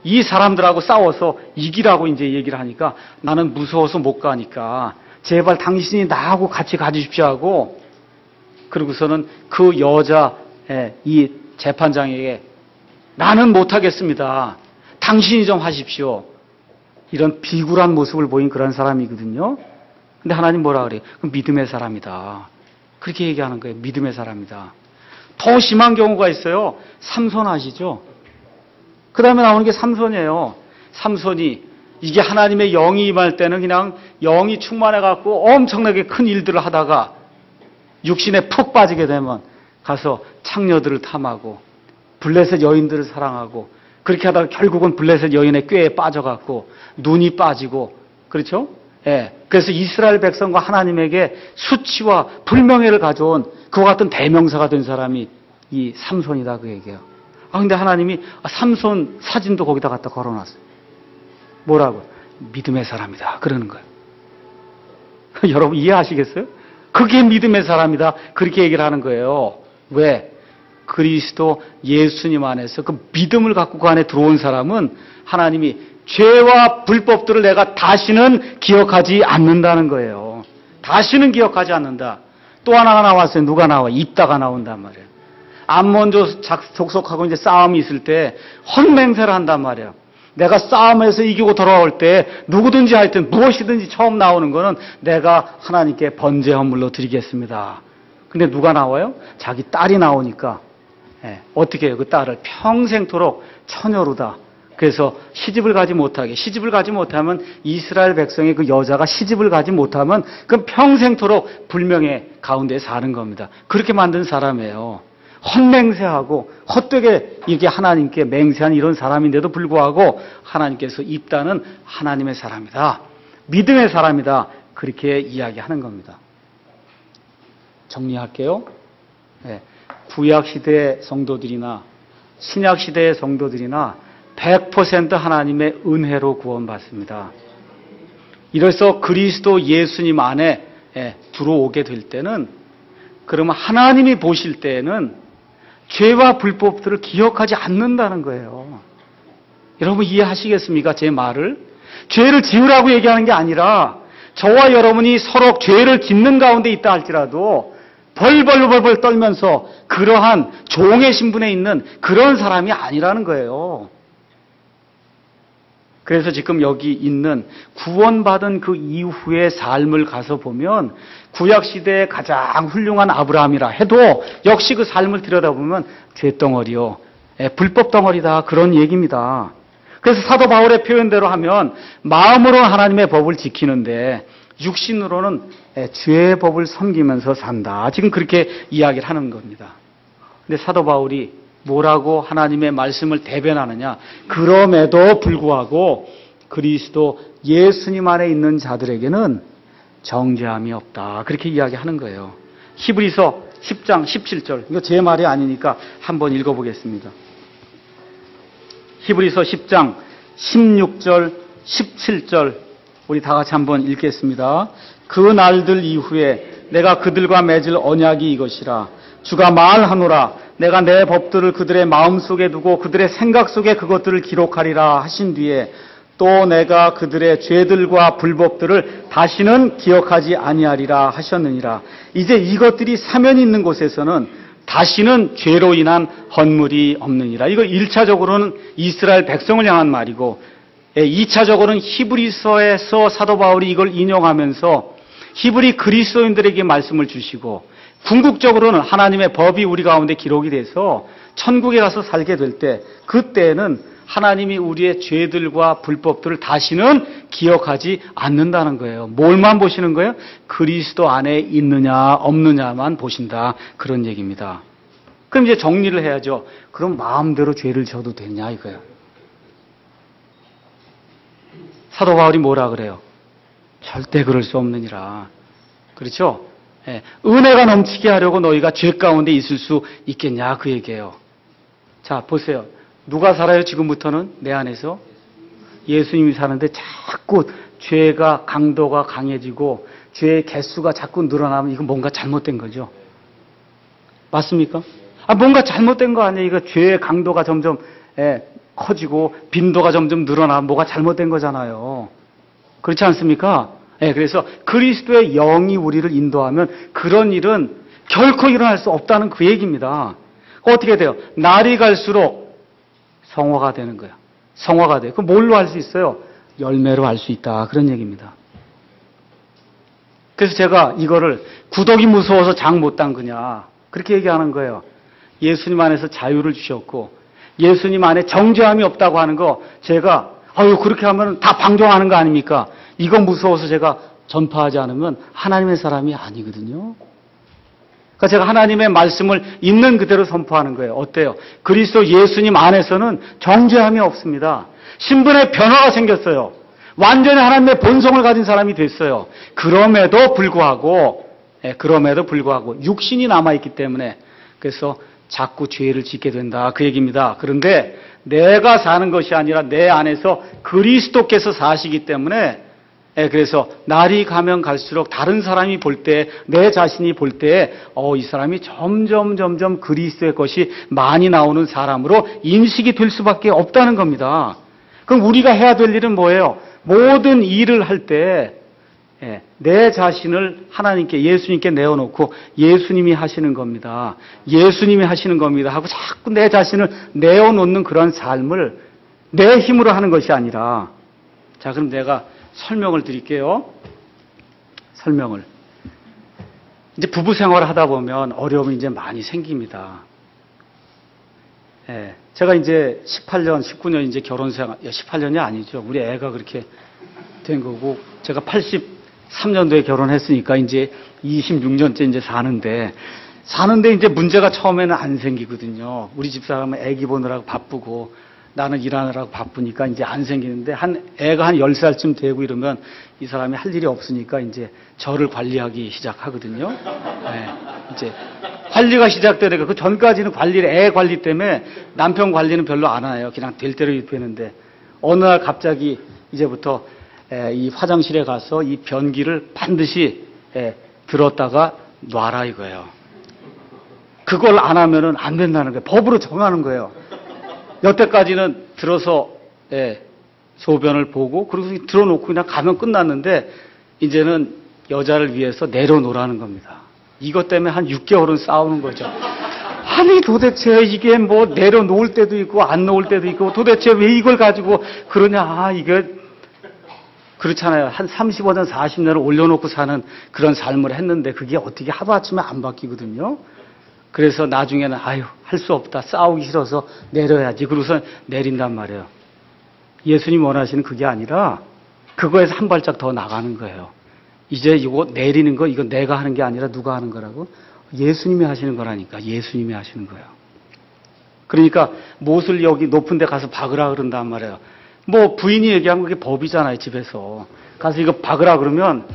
이 사람들하고 싸워서 이기라고 이제 얘기를 하니까 나는 무서워서 못 가니까 제발 당신이 나하고 같이 가주십시오 하고 그러고서는 그 여자 이 재판장에게 나는 못하겠습니다. 당신이 좀 하십시오. 이런 비굴한 모습을 보인 그런 사람이거든요. 근데 하나님 뭐라 그래요? 믿음의 사람이다. 그렇게 얘기하는 거예요. 믿음의 사람이다. 더 심한 경우가 있어요. 삼손 아시죠? 그 다음에 나오는 게 삼손이에요. 삼손이 이게 하나님의 영이 임할 때는 그냥 영이 충만해갖고 엄청나게 큰 일들을 하다가 육신에 푹 빠지게 되면 가서 창녀들을 탐하고 블레셋 여인들을 사랑하고 그렇게 하다가 결국은 블레셋 여인의 꾀에 빠져갖고 눈이 빠지고 그렇죠? 그래서 이스라엘 백성과 하나님에게 수치와 불명예를 가져온 그와 같은 대명사가 된 사람이 이 삼손이다 그 얘기예요. 근데 하나님이 삼손 사진도 거기다 갖다 걸어놨어요. 뭐라고? 믿음의 사람이다. 그러는 거예요. 여러분 이해하시겠어요? 그게 믿음의 사람이다. 그렇게 얘기를 하는 거예요. 왜? 그리스도 예수님 안에서 그 믿음을 갖고 그 안에 들어온 사람은 하나님이 죄와 불법들을 내가 다시는 기억하지 않는다는 거예요. 다시는 기억하지 않는다. 또 하나가 나왔어요. 누가 나와? 입다가 나온단 말이에요. 암몬 족속하고 이제 싸움이 있을 때 헛맹세를 한단 말이에요. 내가 싸움에서 이기고 돌아올 때 누구든지 하여튼 무엇이든지 처음 나오는 거는 내가 하나님께 번제 헌물로 드리겠습니다. 근데 누가 나와요? 자기 딸이 나오니까 어떻게 해요? 그 딸을 평생토록 처녀로다. 그래서 시집을 가지 못하면 이스라엘 백성의 그 여자가 시집을 가지 못하면 그 평생토록 불명예 가운데 사는 겁니다. 그렇게 만든 사람이에요. 헛맹세하고 헛되게 이게 하나님께 맹세한 이런 사람인데도 불구하고 하나님께서 입다는 하나님의 사람이다. 믿음의 사람이다. 그렇게 이야기하는 겁니다. 정리할게요. 구약시대의 성도들이나 신약시대의 성도들이나 100% 하나님의 은혜로 구원받습니다. 이래서 그리스도 예수님 안에 들어오게 될 때는 그러면 하나님이 보실 때에는 죄와 불법들을 기억하지 않는다는 거예요. 여러분 이해하시겠습니까? 제 말을. 죄를 지으라고 얘기하는 게 아니라 저와 여러분이 서로 죄를 짓는 가운데 있다 할지라도 벌벌 떨면서 그러한 종의 신분에 있는 그런 사람이 아니라는 거예요. 그래서 지금 여기 있는 구원받은 그 이후의 삶을 가서 보면 구약시대의 가장 훌륭한 아브라함이라 해도 역시 그 삶을 들여다보면 죄덩어리요. 불법 덩어리다. 그런 얘기입니다. 그래서 사도 바울의 표현대로 하면 마음으로는 하나님의 법을 지키는데 육신으로는 죄의 법을 섬기면서 산다. 지금 그렇게 이야기를 하는 겁니다. 근데 사도 바울이 뭐라고 하나님의 말씀을 대변하느냐? 그럼에도 불구하고 그리스도 예수님 안에 있는 자들에게는 정죄함이 없다. 그렇게 이야기하는 거예요. 히브리서 10장 17절. 이거 제 말이 아니니까 한번 읽어보겠습니다. 히브리서 10장 16절 17절 우리 다 같이 한번 읽겠습니다. 그 날들 이후에 내가 그들과 맺을 언약이 이것이라. 주가 말하노라. 내가 내 법들을 그들의 마음속에 두고 그들의 생각 속에 그것들을 기록하리라 하신 뒤에 또 내가 그들의 죄들과 불법들을 다시는 기억하지 아니하리라 하셨느니라. 이제 이것들이 사면이 있는 곳에서는 다시는 죄로 인한 헌물이 없느니라. 이거 1차적으로는 이스라엘 백성을 향한 말이고 2차적으로는 히브리서에서 사도 바울이 이걸 인용하면서 히브리 그리스도인들에게 말씀을 주시고 궁극적으로는 하나님의 법이 우리 가운데 기록이 돼서 천국에 가서 살게 될 때 그때는 하나님이 우리의 죄들과 불법들을 다시는 기억하지 않는다는 거예요. 뭘만 보시는 거예요? 그리스도 안에 있느냐 없느냐만 보신다. 그런 얘기입니다. 그럼 이제 정리를 해야죠. 그럼 마음대로 죄를 져도 되냐 이거예요. 사도 바울이 뭐라 그래요? 절대 그럴 수 없느니라. 그렇죠? 은혜가 넘치게 하려고 너희가 죄 가운데 있을 수 있겠냐 그 얘기예요. 자 보세요. 누가 살아요 지금부터는 내 안에서? 예수님이 사는데 자꾸 죄가 강도가 강해지고 죄의 개수가 자꾸 늘어나면 이건 뭔가 잘못된 거죠. 맞습니까? 뭔가 잘못된 거 아니에요. 이거 죄의 강도가 점점 커지고 빈도가 점점 늘어나면 뭐가 잘못된 거잖아요. 그렇지 않습니까? 그래서 그리스도의 영이 우리를 인도하면 그런 일은 결코 일어날 수 없다는 그 얘기입니다. 어떻게 돼요? 날이 갈수록 성화가 되는 거야. 성화가 돼요. 그럼 뭘로 할 수 있어요? 열매로 할 수 있다. 그런 얘기입니다. 그래서 제가 이거를 구독이 무서워서 장 못 담그냐 그렇게 얘기하는 거예요. 예수님 안에서 자유를 주셨고 예수님 안에 정죄함이 없다고 하는 거 제가 그렇게 하면 다 방종하는 거 아닙니까? 이거 무서워서 제가 전파하지 않으면 하나님의 사람이 아니거든요. 그러니까 제가 하나님의 말씀을 있는 그대로 선포하는 거예요. 어때요? 그리스도 예수님 안에서는 정죄함이 없습니다. 신분의 변화가 생겼어요. 완전히 하나님의 본성을 가진 사람이 됐어요. 그럼에도 불구하고 육신이 남아있기 때문에 그래서 자꾸 죄를 짓게 된다. 그 얘기입니다. 그런데 내가 사는 것이 아니라 내 안에서 그리스도께서 사시기 때문에 그래서 날이 가면 갈수록 다른 사람이 볼 때, 내 자신이 볼 때, 이 사람이 점점 그리스도의 것이 많이 나오는 사람으로 인식이 될 수밖에 없다는 겁니다. 그럼 우리가 해야 될 일은 뭐예요? 모든 일을 할 때, 내 자신을 하나님께, 예수님께 내어놓고 예수님이 하시는 겁니다. 예수님이 하시는 겁니다. 하고 자꾸 내 자신을 내어놓는 그런 삶을 내 힘으로 하는 것이 아니라, 자, 그럼 내가 설명을 드릴게요. 설명을. 이제 부부 생활을 하다 보면 어려움이 이제 많이 생깁니다. 제가 이제 18년, 19년 이제 결혼 생활, 18년이 아니죠. 우리 애가 그렇게 된 거고, 제가 83년도에 결혼했으니까 이제 26년째 이제 사는데 이제 문제가 처음에는 안 생기거든요. 우리 집사람은 애기 보느라고 바쁘고, 나는 일하느라고 바쁘니까 이제 안 생기는데 애가 한 10살쯤 되고 이러면 이 사람이 할 일이 없으니까 이제 저를 관리하기 시작하거든요. 이제 관리가 시작되니까 그 전까지는 애 관리 때문에 남편 관리는 별로 안 해요. 그냥 될 대로 입히는데 어느 날 갑자기 이제부터 이 화장실에 가서 이 변기를 반드시 들었다가 놔라 이거예요. 그걸 안 하면은 안 된다는 거예요. 법으로 정하는 거예요. 여태까지는 들어서 소변을 보고 그리고 들어놓고 그냥 가면 끝났는데 이제는 여자를 위해서 내려놓으라는 겁니다. 이것 때문에 한 6개월은 싸우는 거죠. 아니 도대체 이게 뭐 내려놓을 때도 있고 안 놓을 때도 있고 도대체 왜 이걸 가지고 그러냐. 이게 그렇잖아요. 한 35년 40년을 올려놓고 사는 그런 삶을 했는데 그게 어떻게 하루아침에 안 바뀌거든요. 그래서 나중에는 할 수 없다. 싸우기 싫어서 내려야지. 그러고서 내린단 말이에요. 예수님 원하시는 그게 아니라 그거에서 한 발짝 더 나가는 거예요. 이제 이거 내리는 거 이거 내가 하는 게 아니라 누가 하는 거라고? 예수님이 하시는 거라니까. 예수님이 하시는 거예요. 그러니까 못을 여기 높은 데 가서 박으라 그런단 말이에요. 뭐 부인이 얘기한 게 법이잖아요. 집에서. 가서 이거 박으라 그러면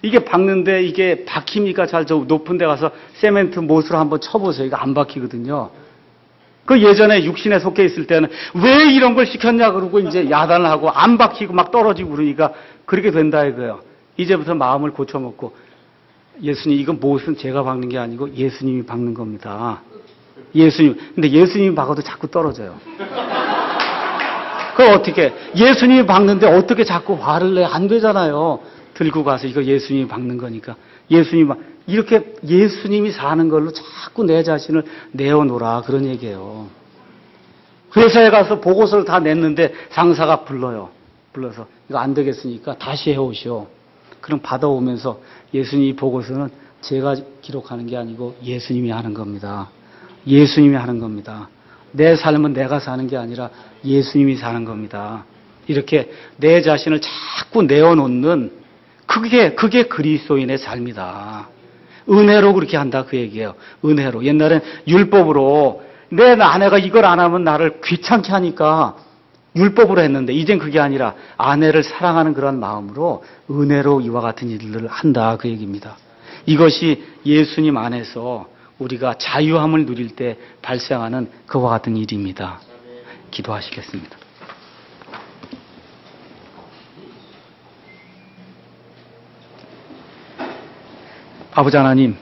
이게 박는데 이게 박힙니까? 잘 저 높은 데 가서 세멘트 못으로 한번 쳐보세요. 이거 안 박히거든요. 그 예전에 육신에 속해 있을 때는 왜 이런 걸 시켰냐 그러고 이제 야단을 하고 안 박히고 막 떨어지고 그러니까 그렇게 된다 이거예요. 이제부터 마음을 고쳐먹고 예수님 이건 못은 제가 박는 게 아니고 예수님이 박는 겁니다. 예수님. 근데 예수님이 박아도 자꾸 떨어져요. 그걸 어떻게 예수님이 박는데 어떻게 자꾸 화를 내? 안 되잖아요. 들고 가서 이거 예수님이 박는 거니까. 예수님이 이렇게 예수님이 사는 걸로 자꾸 내 자신을 내어놓으라 그런 얘기예요. 회사에 가서 보고서를 다 냈는데 상사가 불러요. 불러서 이거 안 되겠으니까 다시 해오시오. 그럼 받아오면서 예수님 이 보고서는 제가 기록하는 게 아니고 예수님이 하는 겁니다. 예수님이 하는 겁니다. 내 삶은 내가 사는 게 아니라 예수님이 사는 겁니다. 이렇게 내 자신을 자꾸 내어놓는 그게 그리스도인의 삶이다. 은혜로 그렇게 한다 그 얘기예요. 은혜로. 옛날엔 율법으로 내 아내가 이걸 안 하면 나를 귀찮게 하니까 율법으로 했는데 이젠 그게 아니라 아내를 사랑하는 그런 마음으로 은혜로 이와 같은 일들을 한다 그 얘기입니다. 이것이 예수님 안에서 우리가 자유함을 누릴 때 발생하는 그와 같은 일입니다. 기도하시겠습니다. 아버지 하나님,